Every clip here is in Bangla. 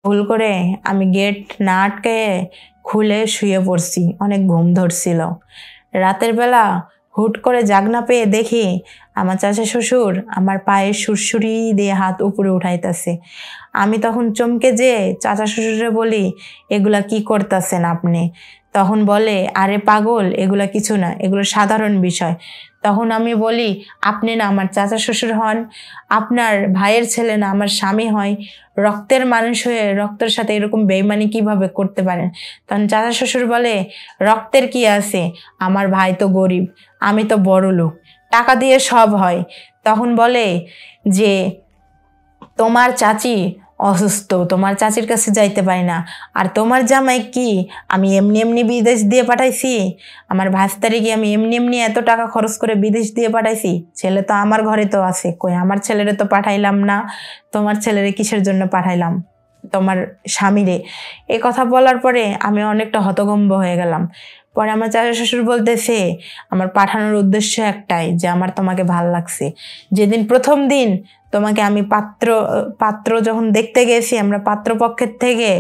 ভুল করে আমি গেট না আটকে খুলে শুয়ে পড়ছি। অনেক ঘুম ধরছিল। রাতের বেলা হুট করে জাগনা পেয়ে দেখি আমার চাচা শ্বশুর আমার পায়ে সুরসুরি দিয়ে হাত উপরে উঠাইতেছে। আমি তখন চমকে যেয়ে চাচা শ্বশুরে বলি, এগুলা কি করতেছেন আপনি? তখন বলে, আরে পাগল, এগুলা কিছু না, এগুলো সাধারণ বিষয়। তখন আমি বলি, আপনি না আমার চাচা শ্বশুর হন, আপনার ভাইয়ের ছেলে না আমার স্বামী হয়, রক্তের মানুষ হয়ে রক্তের সাথে এরকম বেইমানি কিভাবে করতে পারেন? তখন চাচা শ্বশুর বলে, রক্তের কি আছে, আমার ভাই তো গরিব, আমি তো বড় লোক, টাকা দিয়ে সব হয়। তখন বলে যে তোমার চাচি অসুস্থ, তোমার চাচির কাছে যাইতে পারি না, আর তোমার জামাই কি আমি এমনি এমনি বিদেশ দিয়ে পাঠাইছি? আমার ভাস্তারে কি আমি এমনি এমনি এত টাকা খরচ করে বিদেশ দিয়ে পাঠাইছি? ছেলে তো আমার ঘরে তো আছে, কই আমার ছেলেরে তো পাঠাইলাম না। তোমার ছেলেরে কিসের জন্য পাঠাইলাম? তোমার স্বামীরে। এই কথা বলার পরে আমি অনেকটা হতভম্ব হয়ে গেলাম। পরে আমার চাচা শ্বশুর বলতেছে, আমার পাঠানোর উদ্দেশ্য একটাই, যে আমার তোমাকে ভাল লাগছে। যেদিন প্রথম দিন তোমাকে আমি পাত্র যখন দেখতে গেছি আমরা পাত্রপক্ষের থেকে,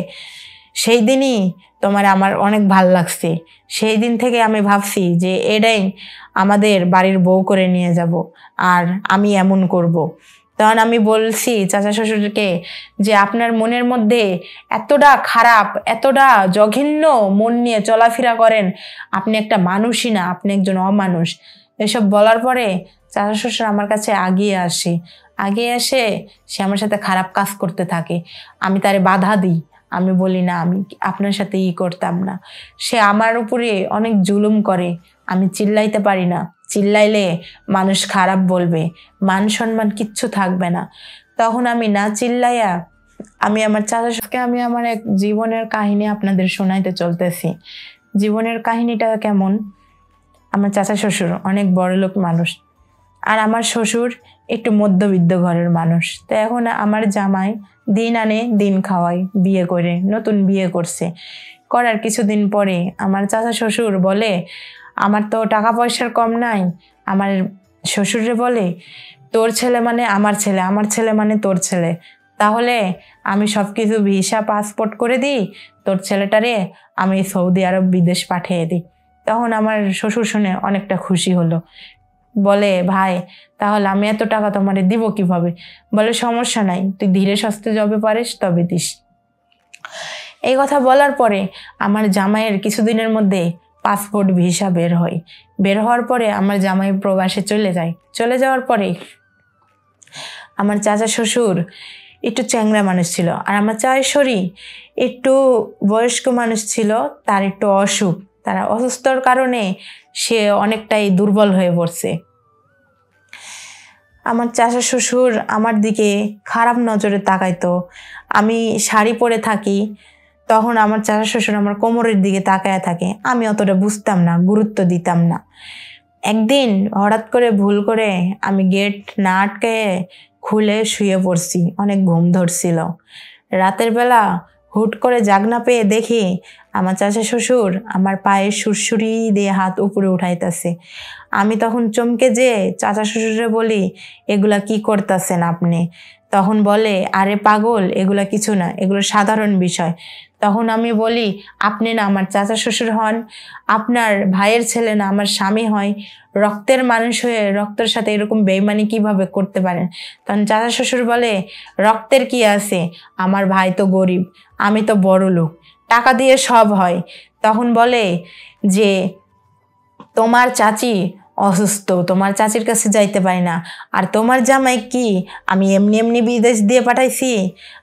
সেই দিনই তোমার আমার অনেক ভাল লাগছে। সেই দিন থেকে আমি ভাবছি যে এটাই আমাদের বাড়ির বউ করে নিয়ে যাব, আর আমি এমন করব। তখন আমি বলছি চাচা শ্বশুরকে যে আপনার মনের মধ্যে এতটা খারাপ, এতটা জঘন্য মন নিয়ে চলাফেরা করেন, আপনি একটা মানুষই না, আপনি একজন অমানুষ। এসব বলার পরে চাচা শ্বশুর আমার কাছে আগিয়ে এসে সে আমার সাথে খারাপ কাজ করতে থাকে। আমি তারে বাধা দিই, আমি বলি না, আমি আপনার সাথে করতাম না। সে আমার উপরে অনেক জুলুম করে। আমি চিল্লাইতে পারি না, চিল্লাইলে মানুষ খারাপ বলবে, মান সম্মান কিচ্ছু থাকবে না। তখন আমি না চিল্লাইয়া আমি আমার চাচা শ্বশুরকে আমি আমার এক জীবনের কাহিনী আপনাদের শোনাইতে চলতেছি। জীবনের কাহিনীটা কেমন? আমার চাচা শ্বশুর অনেক বড়লোক মানুষ, আর আমার শ্বশুর একটু মধ্যবিত্ত ঘরের মানুষ। তো এখন আমার জামাই দিন আনে দিন খাওয়ায়, বিয়ে করে, নতুন বিয়ে করছে। করার কিছুদিন পরে আমার চাচা শ্বশুর বলে, আমার তো টাকা পয়সার কম নাই। আমার শ্বশুরে বলে, তোর ছেলে মানে আমার ছেলে, আমার ছেলে মানে তোর ছেলে, তাহলে আমি সব কিছু ভিসা পাসপোর্ট করে দিই, তোর ছেলেটারে আমি সৌদি আরব বিদেশ পাঠিয়ে দিই। তখন আমার শ্বশুর শুনে অনেকটা খুশি হলো। বলে, ভাই তাহলে আমি এত টাকা তোমারে দিব কিভাবে? বলে, সমস্যা নাই, তুই ধীরে সুস্থে যবে পারিস তবে দিস। এই কথা বলার পরে আমার জামাইয়ের কিছুদিনের মধ্যে পাসপোর্ট ভিসা বের হওয়ার পরে আমার জামাই প্রবাসে চলে যাওয়ার পরে আমার চাচা শ্বশুর একটু চ্যাংড়া মানুষ ছিল, আর আমার চায়েশ্বরী একটু বয়স্ক মানুষ ছিল, তার একটু অসুখ, তারা অসুস্থর কারণে সে অনেকটাই দুর্বল হয়ে পড়ছে। আমার চাচা শ্বশুর আমার দিকে খারাপ নজরে তাকাইতো। আমি শাড়ি পরে থাকি, তখন আমার চাচা শ্বশুর আমার কোমরের দিকে তাকায় থাকে। আমি অতটা বুঝতাম না, গুরুত্ব দিতাম না। একদিন হঠাৎ করে ভুল করে আমি গেট না আটকে খুলে শুয়ে পড়ছি। অনেক ঘুম ধরছিল। রাতের বেলা হুট করে জাগনা পেয়ে দেখি আমার চাচা শ্বশুর আমার পায়ে সুরসুরি দিয়ে হাত উপরে উঠাইতেছে। আমি তখন চমকে যেয়ে চাচা শ্বশুরে বলি, এগুলা কি করতেছেন আপনি? তখন বলে, আরে পাগল, এগুলা কিছু না, এগুলো সাধারণ বিষয়। তখন আমি বলি, আপনি না আমার চাচা শ্বশুর হন, আপনার ভাইয়ের ছেলে না আমার স্বামী হয়, রক্তের মানুষ হয়ে রক্তের সাথে এরকম বেইমানি কিভাবে করতে পারেন? তখন চাচা শ্বশুর বলে, রক্তের কি আছে, আমার ভাই তো গরিব, আমি তো বড় লোক, টাকা দিয়ে সব হয়। তখন বলে যে তোমার চাচি অসুস্থ, তোমার চাচির কাছে যাইতে পারি না, আর তোমার জামাই কি আমি এমনি এমনি বিদেশ দিয়ে পাঠাইছি?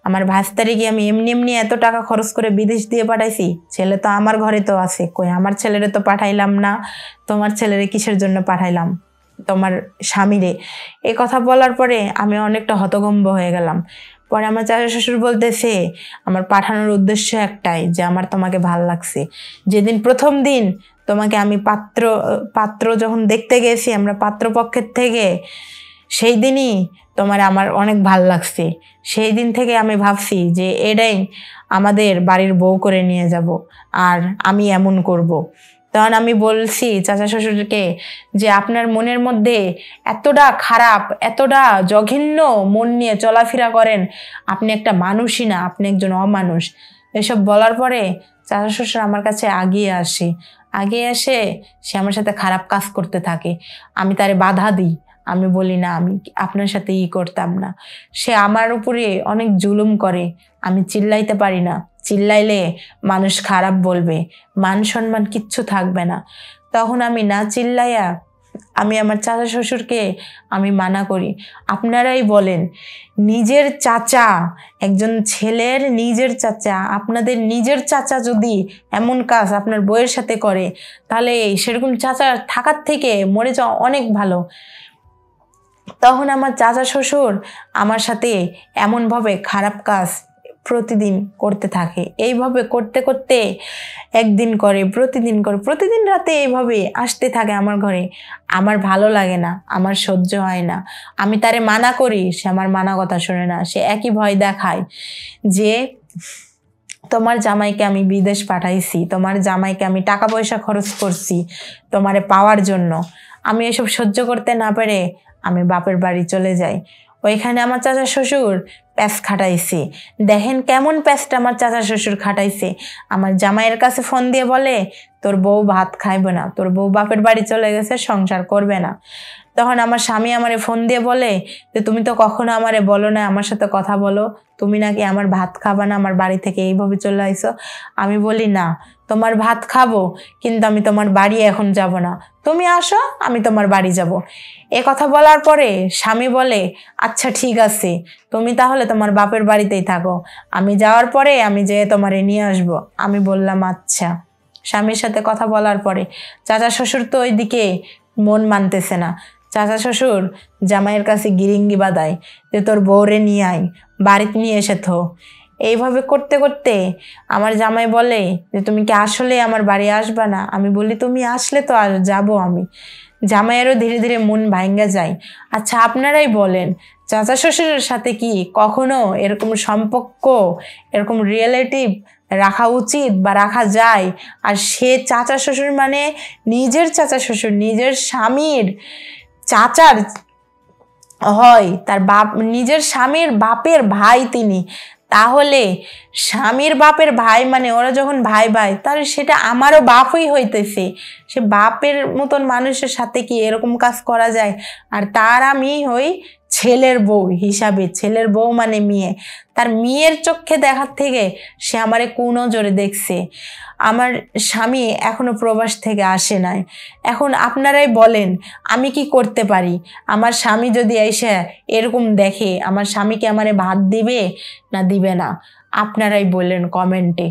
আমার ভাস্তারে কি আমি এমনি এমনি এত টাকা খরচ করে বিদেশ দিয়ে পাঠাইছি? ছেলে তো আমার ঘরে তো আছে, কই আমার ছেলেরে তো পাঠাইলাম না। তোমার ছেলেরে কিসের জন্য পাঠাইলাম? তোমার স্বামীরে। এই কথা বলার পরে আমি অনেকটা হতভম্ব হয়ে গেলাম। পরে আমার চাচা শ্বশুর বলতেছে, আমার পাঠানোর উদ্দেশ্য একটাই, যে আমার তোমাকে ভাল লাগছে। যেদিন প্রথম দিন তোমাকে আমি পাত্র যখন দেখতে গেছি আমরা পাত্রপক্ষের থেকে, সেই দিনই তোমার আমার অনেক ভাল লাগছে। সেই দিন থেকে আমি ভাবছি যে এটাই আমাদের বাড়ির বউ করে নিয়ে যাব, আর আমি এমন করব। তখন আমি বলছি চাচা শ্বশুরকে যে আপনার মনের মধ্যে এতটা খারাপ, এতটা জঘন্য মন নিয়ে চলাফেরা করেন, আপনি একটা মানুষই না, আপনি একজন অমানুষ। এসব বলার পরে চাচা শ্বশুর আমার কাছে আগিয়ে এসে সে আমার সাথে খারাপ কাজ করতে থাকে। আমি তারে বাধা দিই, আমি বলি না আমি আপনার সাথে করতাম না। সে আমার উপরে অনেক জুলুম করে, আমি চিল্লাইতে পারি না, চিল্লাইলে মানুষ খারাপ বলবে, মান সম্মান কিচ্ছু থাকবে না। তখন আমি না চিল্লাইয়া আমি আমার চাচা শ্বশুরকে আমি মানা করি। আপনারাই বলেন, নিজের চাচা, একজন ছেলের নিজের চাচা, আপনাদের নিজের চাচা যদি এমন কাজ আপনার বউয়ের সাথে করে, তাহলে সেরকম চাচা থাকার থেকে মরে যাওয়া অনেক ভালো। তখন আমার চাচা শ্বশুর আমার সাথে এমনভাবে খারাপ কাজ প্রতিদিন করতে থাকে। এইভাবে করতে করতে একদিন করে, প্রতিদিন রাতে এইভাবে আসতে থাকে আমার ঘরে। আমার ভালো লাগে না, আমার সহ্য হয় না। আমি তারে মানা করি, সে আমার মানা কথা শোনে না। সে একই ভয় দেখায় যে তোমার জামাইকে আমি বিদেশ পাঠাইছি, তোমার জামাইকে আমি টাকা পয়সা খরচ করছি তোমারে পাওয়ার জন্য। আমি এসব সহ্য করতে না পেরে আমি বাপের বাড়ি চলে যাই। ওইখানে আমার চাচা শ্বশুর প্যাঁচ খাটাইছে। দেখেন কেমন প্যাঁচটা আমার চাচা শ্বশুর খাটাইছে। আমার জামাইয়ের কাছে ফোন দিয়ে বলে, তোর বউ ভাত খাইবে না, তোর বউ বাপের বাড়ি চলে গেছে, সংসার করবে না। তখন আমার স্বামী আমারে ফোন দিয়ে বলে যে তুমি তো কখনো আমারে বলো না আমার সাথে কথা বলো, তুমি নাকি আমার ভাত খাবা না, আমার বাড়ি থেকে এইভাবে চলে আইসো। আমি বলি না, তোমার ভাত খাবো, কিন্তু আমি তোমার বাড়ি এখন যাব না, তুমি আসো আমি তোমার বাড়ি যাব। এ কথা বলার পরে স্বামী বলে, আচ্ছা ঠিক আছে, তুমি তাহলে তোমার বাপের বাড়িতেই থাকো, আমি যাওয়ার পরে আমি যেয়ে তোমারে নিয়ে আসবো। আমি বললাম আচ্ছা। স্বামীর সাথে কথা বলার পরে চাচা শ্বশুর তো ওইদিকে মন মানতেছে না। চাচা শ্বশুর জামাইয়ের কাছে গিরিঙ্গি বাঁধায় যে তোর বউরে নিয়ে আয়, বাড়িতে নিয়ে এসে থো। এইভাবে করতে করতে আমার জামাই বলে যে তুমি কি আসলে আমার বাড়ি আসবা না? আমি বলি তুমি আসলে তো যাবো আমি। জামাইয়েরও ধীরে ধীরে মন ভাঙ্গা যায়। আচ্ছা আপনারাই বলেন, চাচা শ্বশুরের সাথে কি কখনো এরকম সম্পর্ক, এরকম রিলেটিভ রাখা উচিত বা রাখা যায়? আর সে চাচা শ্বশুর মানে নিজের চাচা শ্বশুর, নিজের স্বামীর চাচার হয়, তার বাপ, নিজের স্বামীর বাপের ভাই তিনি। তাহলে স্বামীর বাপের ভাই মানে ওরা যখন ভাই ভাই, তাহলে সেটা আমারও বাপই হইতেছে। সে বাপের মতন মানুষের সাথে কি এরকম কাজ করা যায়? আর তার আমি হই ছেলের বউ হিসাবে, ছেলের বউ মানে মেয়ে। তার মেয়ের চোখে দেখার থেকে সে আমারে কোন জোরে দেখছে। আমার স্বামী এখনো প্রবাস থেকে আসে নাই। এখন আপনারাই বলেন আমি কি করতে পারি? আমার স্বামী যদি এসে এরকম দেখে, আমার স্বামীকে আমারে ভাত দিবে না দিবে না? আপনারাই বললেন কমেন্টে।